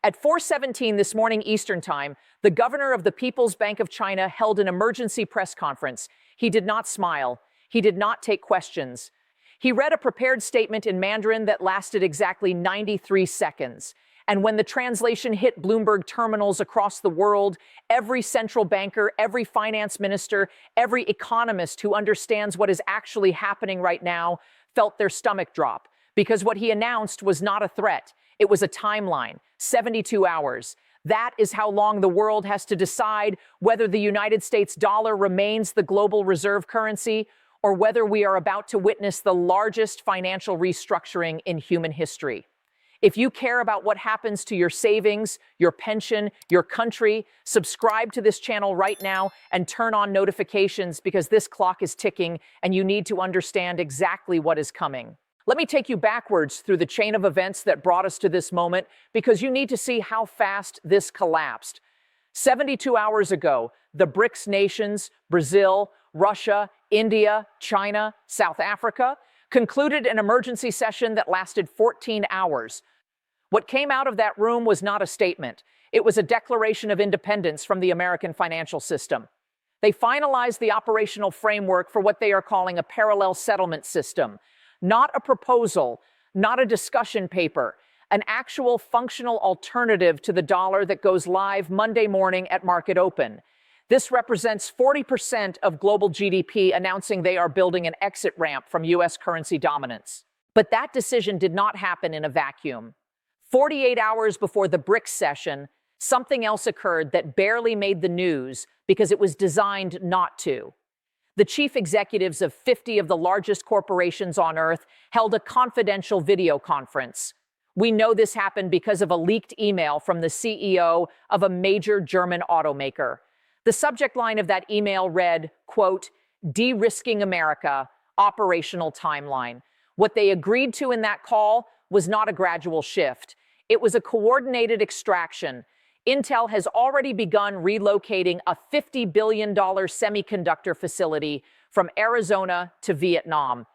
At 4:17 this morning Eastern Time, the governor of the People's Bank of China held an emergency press conference. He did not smile. He did not take questions. He read a prepared statement in Mandarin that lasted exactly 93 seconds. And when the translation hit Bloomberg terminals across the world, every central banker, every finance minister, every economist who understands what is actually happening right now felt their stomach drop. Because what he announced was not a threat. It was a timeline, 72 hours. That is how long the world has to decide whether the United States dollar remains the global reserve currency or whether we are about to witness the largest financial restructuring in human history. If you care about what happens to your savings, your pension, your country, subscribe to this channel right now and turn on notifications because this clock is ticking and you need to understand exactly what is coming. Let me take you backwards through the chain of events that brought us to this moment because you need to see how fast this collapsed. 72 hours ago, the BRICS nations, Brazil, Russia, India, China, South Africa, concluded an emergency session that lasted 14 hours. What came out of that room was not a statement. It was a declaration of independence from the American financial system. They finalized the operational framework for what they are calling a parallel settlement system. Not a proposal, not a discussion paper, an actual functional alternative to the dollar that goes live Monday morning at market open. This represents 40% of global GDP announcing they are building an exit ramp from U.S. currency dominance. But that decision did not happen in a vacuum. 48 hours before the BRICS session, something else occurred that barely made the news because it was designed not to. The chief executives of 50 of the largest corporations on Earth held a confidential video conference. We know this happened because of a leaked email from the CEO of a major German automaker. The subject line of that email read, quote, "De-risking America, operational timeline." What they agreed to in that call was not a gradual shift. It was a coordinated extraction. Intel has already begun relocating a $50 billion semiconductor facility from Arizona to Vietnam.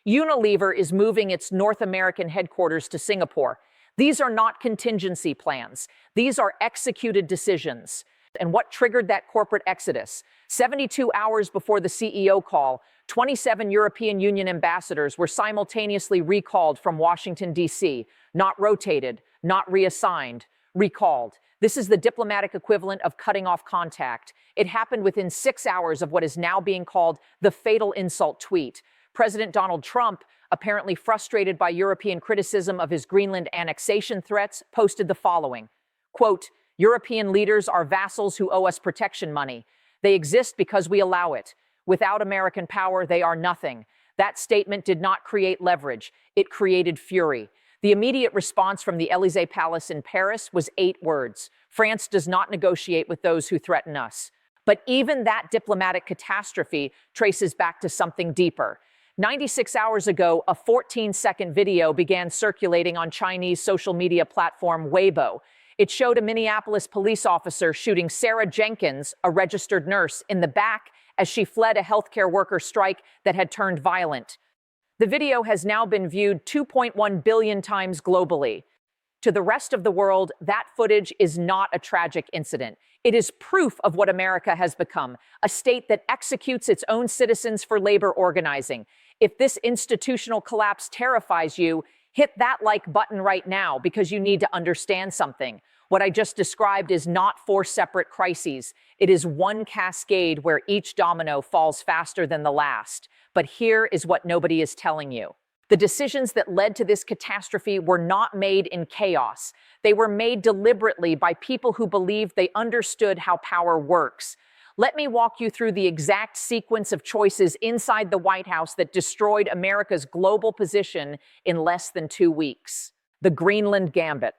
Unilever is moving its North American headquarters to Singapore. These are not contingency plans. These are executed decisions. And what triggered that corporate exodus? 72 hours before the CEO call, 27 European Union ambassadors were simultaneously recalled from Washington, D.C., not rotated, not reassigned, recalled. This is the diplomatic equivalent of cutting off contact. It happened within 6 hours of what is now being called the fatal insult tweet. President Donald Trump, apparently frustrated by European criticism of his Greenland annexation threats, posted the following, quote, "European leaders are vassals who owe us protection money. They exist because we allow it. Without American power, they are nothing." That statement did not create leverage. It created fury. The immediate response from the Élysée Palace in Paris was 8 words. France does not negotiate with those who threaten us. But even that diplomatic catastrophe traces back to something deeper. 96 hours ago, a 14-second video began circulating on Chinese social media platform Weibo. It showed a Minneapolis police officer shooting Sarah Jenkins, a registered nurse, in the back as she fled a healthcare worker strike that had turned violent. The video has now been viewed 2.1 billion times globally. To the rest of the world, that footage is not a tragic incident. It is proof of what America has become, a state that executes its own citizens for labor organizing. If this institutional collapse terrifies you, hit that like button right now because you need to understand something. What I just described is not 4 separate crises. It is one cascade where each domino falls faster than the last. But here is what nobody is telling you. The decisions that led to this catastrophe were not made in chaos. They were made deliberately by people who believed they understood how power works. Let me walk you through the exact sequence of choices inside the White House that destroyed America's global position in less than 2 weeks. The Greenland Gambit.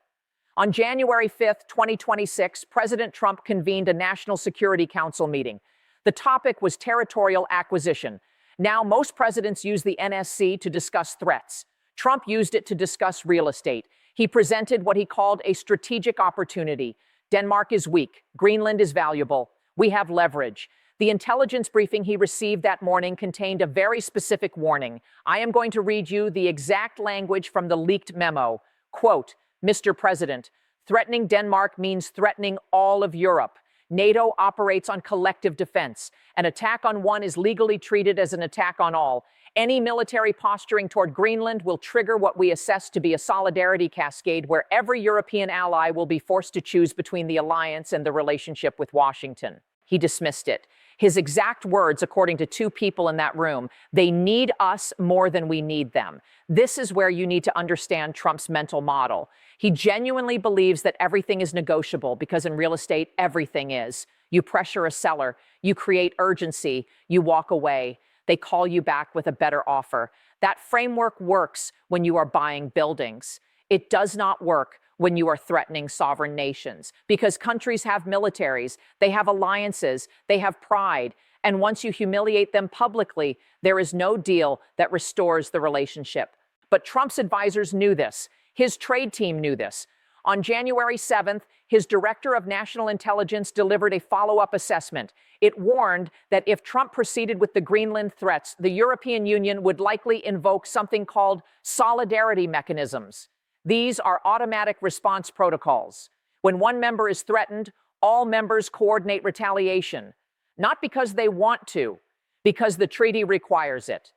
On January 5th, 2026, President Trump convened a National Security Council meeting. The topic was territorial acquisition. Now, most presidents use the NSC to discuss threats. Trump used it to discuss real estate. He presented what he called a strategic opportunity. Denmark is weak. Greenland is valuable. We have leverage. The intelligence briefing he received that morning contained a very specific warning. I am going to read you the exact language from the leaked memo. Quote, "Mr. President, Threatening Denmark means threatening all of Europe. NATO operates on collective defense. An attack on one is legally treated as an attack on all. Any military posturing toward Greenland will trigger what we assess to be a solidarity cascade where every European ally will be forced to choose between the alliance and the relationship with Washington. He dismissed it. His exact words, according to two people in that room, they need us more than we need them. This is where you need to understand Trump's mental model. He genuinely believes that everything is negotiable because in real estate, everything is. You pressure a seller, you create urgency, you walk away. They call you back with a better offer. That framework works when you are buying buildings. It does not work when you are threatening sovereign nations, because countries have militaries, they have alliances, they have pride, and once you humiliate them publicly, there is no deal that restores the relationship. But Trump's advisors knew this. His trade team knew this. On January 7th, his director of national intelligence delivered a follow-up assessment. It warned that if Trump proceeded with the Greenland threats, the European Union would likely invoke something called solidarity mechanisms. These are automatic response protocols. When one member is threatened, all members coordinate retaliation. Not because they want to, because the treaty requires it.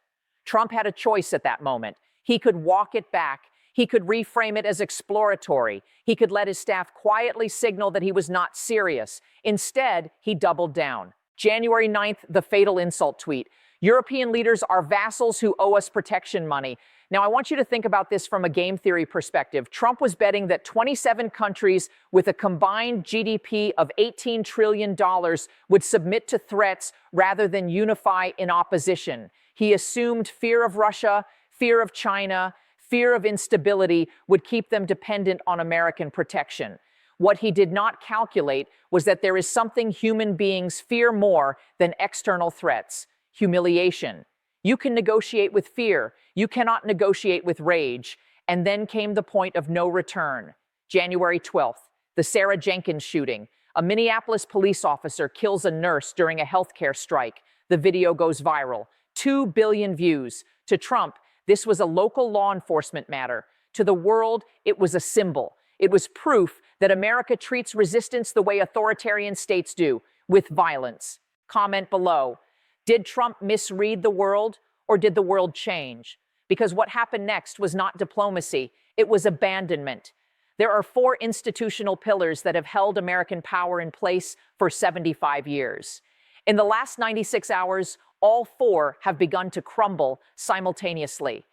Trump had a choice at that moment. He could walk it back. He could reframe it as exploratory. He could let his staff quietly signal that he was not serious. Instead, he doubled down. January 9th, the fatal insult tweet. European leaders are vassals who owe us protection money. Now, I want you to think about this from a game theory perspective. Trump was betting that 27 countries with a combined GDP of $18 trillion would submit to threats rather than unify in opposition. He assumed fear of Russia, fear of China, fear of instability would keep them dependent on American protection. What he did not calculate was that there is something human beings fear more than external threats: humiliation. You can negotiate with fear. You cannot negotiate with rage. And then came the point of no return. January 12th, the Sarah Jenkins shooting. A Minneapolis police officer kills a nurse during a healthcare strike. The video goes viral. 2 billion views. To Trump, this was a local law enforcement matter. To the world, it was a symbol. It was proof that America treats resistance the way authoritarian states do, with violence. Comment below. Did Trump misread the world, or did the world change? Because what happened next was not diplomacy, it was abandonment. There are 4 institutional pillars that have held American power in place for 75 years. In the last 96 hours, all 4 have begun to crumble simultaneously.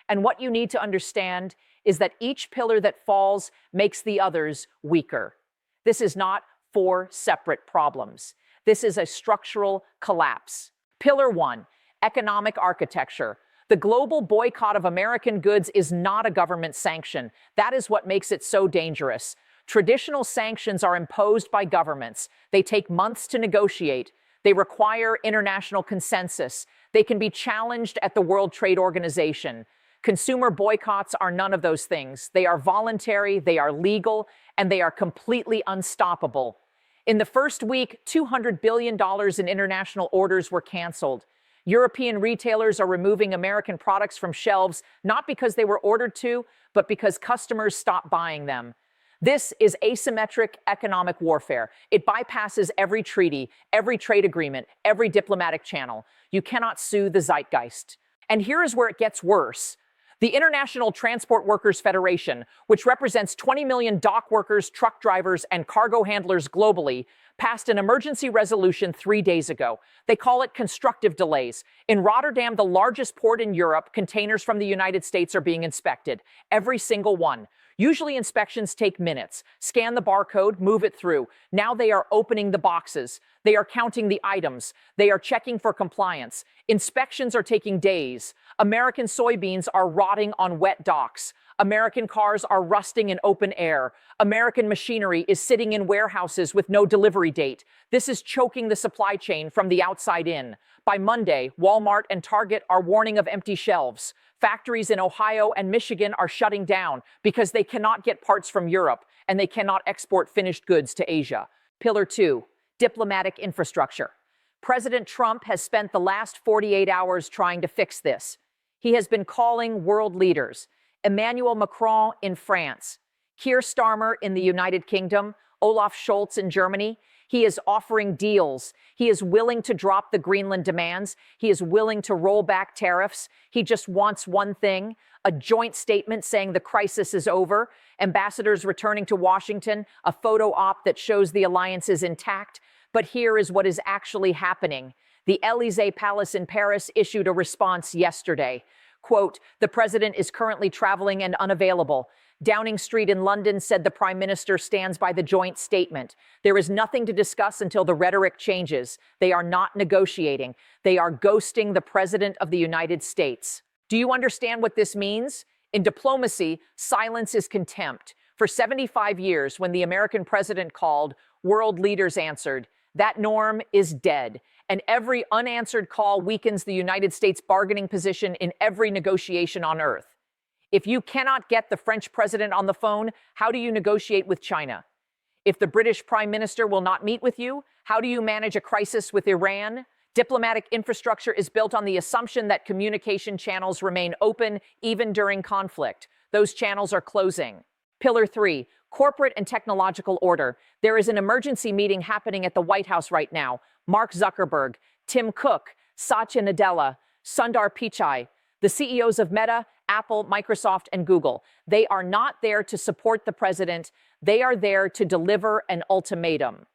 And what you need to understand is that each pillar that falls makes the others weaker. This is not 4 separate problems. This is a structural collapse. Pillar 1, economic architecture. The global boycott of American goods is not a government sanction. That is what makes it so dangerous. Traditional sanctions are imposed by governments. They take months to negotiate. They require international consensus. They can be challenged at the World Trade Organization. Consumer boycotts are none of those things. They are voluntary, they are legal, and they are completely unstoppable. In the first week, $200 billion in international orders were canceled. European retailers are removing American products from shelves, not because they were ordered to, but because customers stopped buying them. This is asymmetric economic warfare. It bypasses every treaty, every trade agreement, every diplomatic channel. You cannot sue the zeitgeist. And here is where it gets worse. The International Transport Workers Federation, which represents 20 million dock workers, truck drivers, and cargo handlers globally, passed an emergency resolution 3 days ago. They call it constructive delays. In Rotterdam, the largest port in Europe, containers from the United States are being inspected. Every single one. Usually inspections take minutes. Scan the barcode, move it through. Now they are opening the boxes. They are counting the items. They are checking for compliance. Inspections are taking days. American soybeans are rotting on wet docks. American cars are rusting in open air. American machinery is sitting in warehouses with no delivery date. This is choking the supply chain from the outside in. By Monday, Walmart and Target are warning of empty shelves. Factories in Ohio and Michigan are shutting down because they cannot get parts from Europe and they cannot export finished goods to Asia. Pillar 2, diplomatic infrastructure. President Trump has spent the last 48 hours trying to fix this. He has been calling world leaders. Emmanuel Macron in France. Keir Starmer in the United Kingdom, Olaf Scholz in Germany. He is offering deals. He is willing to drop the Greenland demands. He is willing to roll back tariffs. He just wants one thing, a joint statement saying the crisis is over, ambassadors returning to Washington, a photo op that shows the alliance is intact. But here is what is actually happening. The Élysée Palace in Paris issued a response yesterday. Quote, "The president is currently traveling and unavailable." Downing Street in London said the prime minister stands by the joint statement. There is nothing to discuss until the rhetoric changes. They are not negotiating. They are ghosting the president of the United States. Do you understand what this means? In diplomacy, silence is contempt. For 75 years, when the American president called, world leaders answered. That norm is dead. And every unanswered call weakens the United States' bargaining position in every negotiation on earth. If you cannot get the French president on the phone, how do you negotiate with China? If the British prime minister will not meet with you, how do you manage a crisis with Iran? Diplomatic infrastructure is built on the assumption that communication channels remain open even during conflict. Those channels are closing. Pillar 3, corporate and technological order. There is an emergency meeting happening at the White House right now. Mark Zuckerberg, Tim Cook, Satya Nadella, Sundar Pichai, the CEOs of Meta, Apple, Microsoft, and Google. They are not there to support the president. They are there to deliver an ultimatum.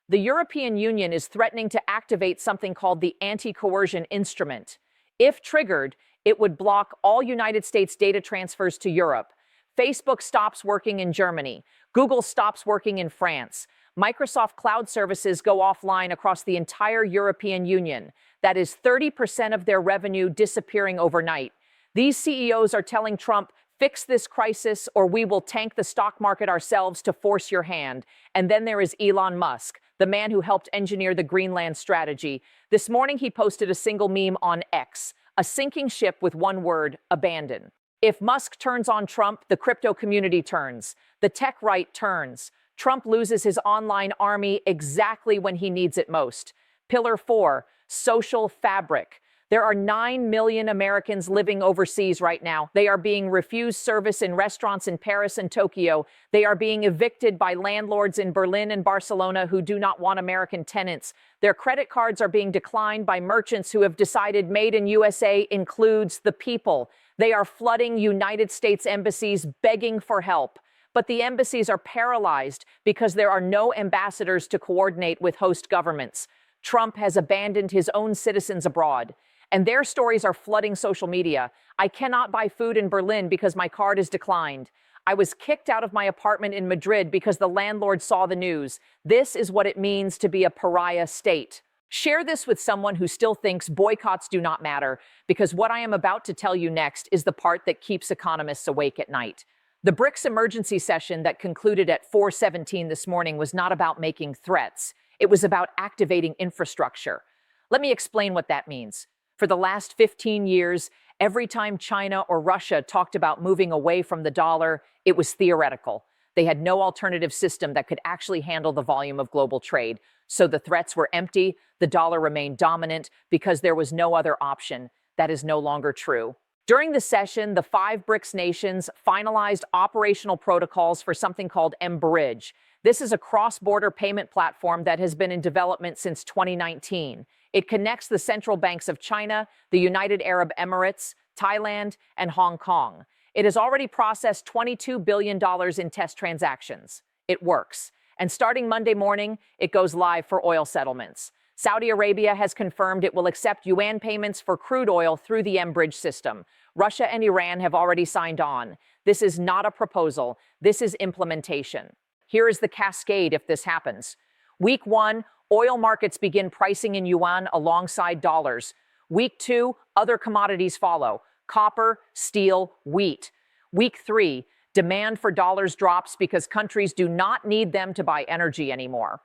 The European Union is threatening to activate something called the anti-coercion instrument. If triggered, it would block all United States data transfers to Europe. Facebook stops working in Germany. Google stops working in France. Microsoft cloud services go offline across the entire European Union. That is 30% of their revenue disappearing overnight. These CEOs are telling Trump, fix this crisis or we will tank the stock market ourselves to force your hand. And then there is Elon Musk, the man who helped engineer the Greenland strategy. This morning he posted a single meme on X, a sinking ship with one word, abandon. If Musk turns on Trump, the crypto community turns. The tech right turns. Trump loses his online army exactly when he needs it most. Pillar 4, social fabric. There are 9 million Americans living overseas right now. They are being refused service in restaurants in Paris and Tokyo. They are being evicted by landlords in Berlin and Barcelona who do not want American tenants. Their credit cards are being declined by merchants who have decided Made in USA includes the people. They are flooding United States embassies begging for help. But the embassies are paralyzed because there are no ambassadors to coordinate with host governments. Trump has abandoned his own citizens abroad, and their stories are flooding social media. I cannot buy food in Berlin because my card is declined. I was kicked out of my apartment in Madrid because the landlord saw the news. This is what it means to be a pariah state. Share this with someone who still thinks boycotts do not matter, because what I am about to tell you next is the part that keeps economists awake at night. The BRICS emergency session that concluded at 4:17 this morning was not about making threats. It was about activating infrastructure. Let me explain what that means. For the last 15 years, every time China or Russia talked about moving away from the dollar, it was theoretical. They had no alternative system that could actually handle the volume of global trade. So the threats were empty, the dollar remained dominant because there was no other option. That is no longer true. During the session, the 5 BRICS nations finalized operational protocols for something called mBridge. This is a cross-border payment platform that has been in development since 2019. It connects the central banks of China, the United Arab Emirates, Thailand, and Hong Kong. It has already processed $22 billion in test transactions. It works. And starting Monday morning, it goes live for oil settlements. Saudi Arabia has confirmed it will accept yuan payments for crude oil through the mBridge system. Russia and Iran have already signed on. This is not a proposal. This is implementation. Here is the cascade if this happens. Week 1, oil markets begin pricing in yuan alongside dollars. Week 2, other commodities follow: copper, steel, wheat. Week 3, demand for dollars drops because countries do not need them to buy energy anymore.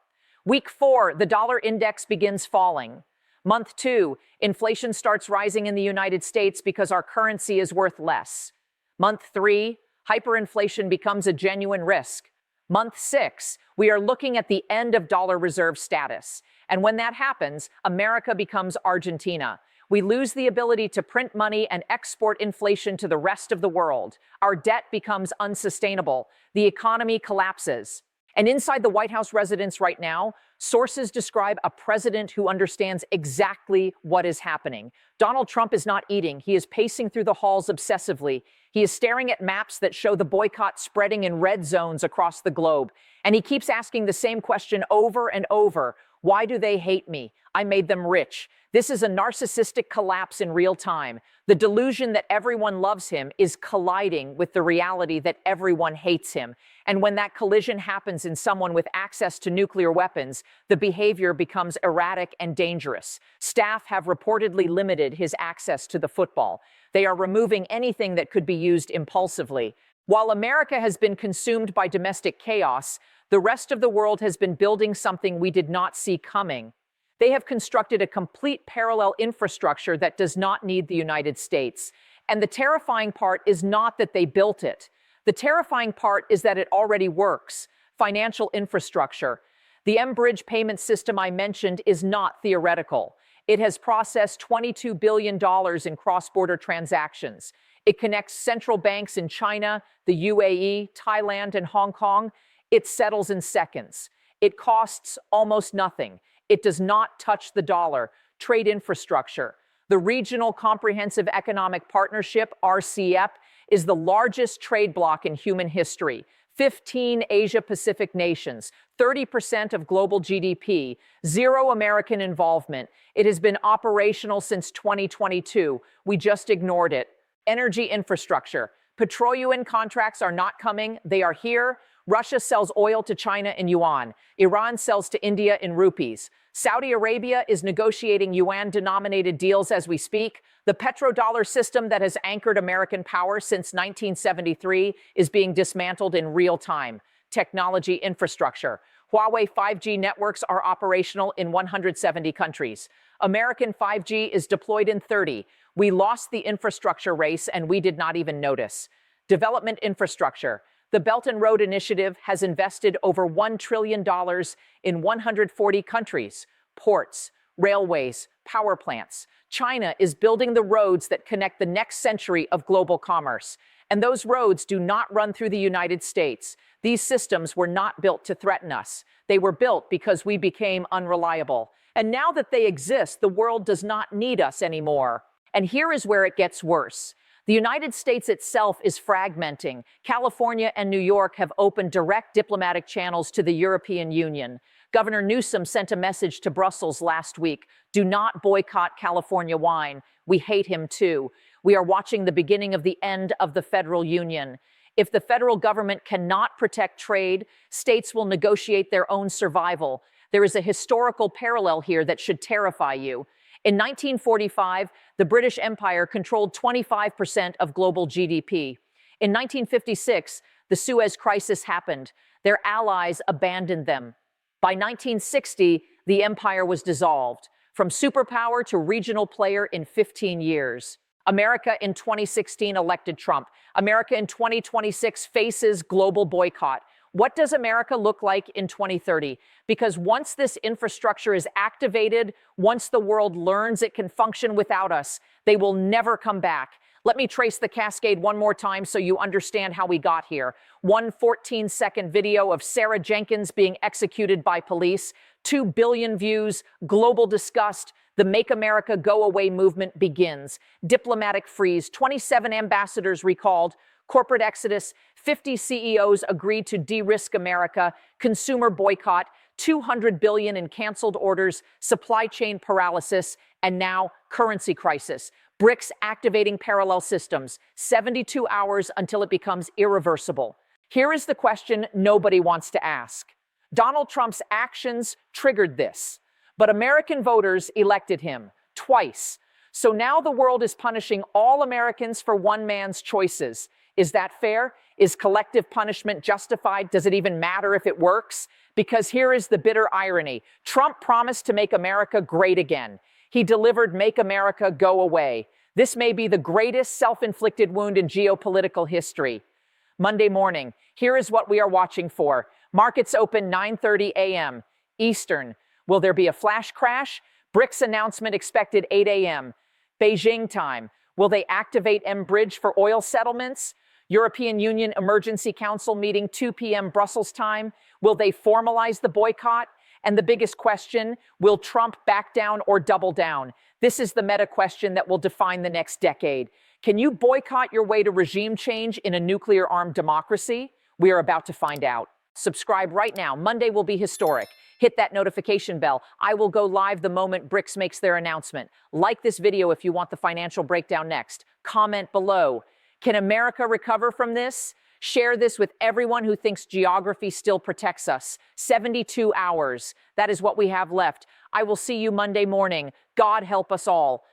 Week 4, the dollar index begins falling. Month 2, inflation starts rising in the United States because our currency is worth less. Month 3, hyperinflation becomes a genuine risk. Month 6, we are looking at the end of dollar reserve status. And when that happens, America becomes Argentina. We lose the ability to print money and export inflation to the rest of the world. Our debt becomes unsustainable. The economy collapses. And inside the White House residence right now, sources describe a president who understands exactly what is happening. Donald Trump is not eating. He is pacing through the halls obsessively. He is staring at maps that show the boycott spreading in red zones across the globe. And he keeps asking the same question over and over. Why do they hate me? I made them rich. This is a narcissistic collapse in real time. The delusion that everyone loves him is colliding with the reality that everyone hates him. And when that collision happens in someone with access to nuclear weapons, the behavior becomes erratic and dangerous. Staff have reportedly limited his access to the football. They are removing anything that could be used impulsively. While America has been consumed by domestic chaos, the rest of the world has been building something we did not see coming. They have constructed a complete parallel infrastructure that does not need the United States. And the terrifying part is not that they built it. The terrifying part is that it already works. Financial infrastructure. The M-Bridge payment system I mentioned is not theoretical. It has processed $22 billion in cross-border transactions. It connects central banks in China, the UAE, Thailand, and Hong Kong. It settles in seconds. It costs almost nothing. It does not touch the dollar. Trade infrastructure. The Regional Comprehensive Economic Partnership, RCEP, is the largest trade bloc in human history. 15 Asia-Pacific nations, 30% of global GDP, zero American involvement. It has been operational since 2022. We just ignored it. Energy infrastructure. Petroleum contracts are not coming. They are here. Russia sells oil to China in yuan. Iran sells to India in rupees. Saudi Arabia is negotiating yuan-denominated deals as we speak. The petrodollar system that has anchored American power since 1973 is being dismantled in real time. Technology infrastructure. Huawei 5G networks are operational in 170 countries. American 5G is deployed in 30. We lost the infrastructure race and we did not even notice. Development infrastructure. The Belt and Road Initiative has invested over $1 trillion in 140 countries. Ports, railways, power plants. China is building the roads that connect the next century of global commerce. And those roads do not run through the United States. These systems were not built to threaten us. They were built because we became unreliable. And now that they exist, the world does not need us anymore. And here is where it gets worse. The United States itself is fragmenting. California and New York have opened direct diplomatic channels to the European Union. Governor Newsom sent a message to Brussels last week. Do not boycott California wine. We hate him too. We are watching the beginning of the end of the federal union. If the federal government cannot protect trade, states will negotiate their own survival. There is a historical parallel here that should terrify you. In 1945, the British Empire controlled 25% of global GDP. In 1956, the Suez Crisis happened. Their allies abandoned them. By 1960, the empire was dissolved, from superpower to regional player in 15 years. America in 2016 elected Trump. America in 2026 faces global boycott. What does America look like in 2030? Because once this infrastructure is activated, once the world learns it can function without us, they will never come back. Let me trace the cascade one more time so you understand how we got here. One 14-second video of Sarah Jenkins being executed by police, 2 billion views, global disgust. The Make America Go Away movement begins. Diplomatic freeze, 27 ambassadors recalled. Corporate exodus, 50 CEOs agreed to de-risk America, consumer boycott, $200 billion in canceled orders, supply chain paralysis, and now currency crisis. BRICS activating parallel systems, 72 hours until it becomes irreversible. Here is the question nobody wants to ask. Donald Trump's actions triggered this, but American voters elected him twice. So now the world is punishing all Americans for one man's choices. Is that fair? Is collective punishment justified? Does it even matter if it works? Because here is the bitter irony. Trump promised to make America great again. He delivered Make America Go Away. This may be the greatest self-inflicted wound in geopolitical history. Monday morning, here is what we are watching for. Markets open 9:30 a.m. Eastern. Will there be a flash crash? BRICS announcement expected 8 a.m. Beijing time. Will they activate M-Bridge for oil settlements? European Union Emergency Council meeting 2 p.m. Brussels time. Will they formalize the boycott? And the biggest question, will Trump back down or double down? This is the meta question that will define the next decade. Can you boycott your way to regime change in a nuclear-armed democracy? We are about to find out. Subscribe right now. Monday will be historic. Hit that notification bell. I will go live the moment BRICS makes their announcement. Like this video if you want the financial breakdown next. Comment below. Can America recover from this? Share this with everyone who thinks geography still protects us. 72 hours. That is what we have left. I will see you Monday morning. God help us all.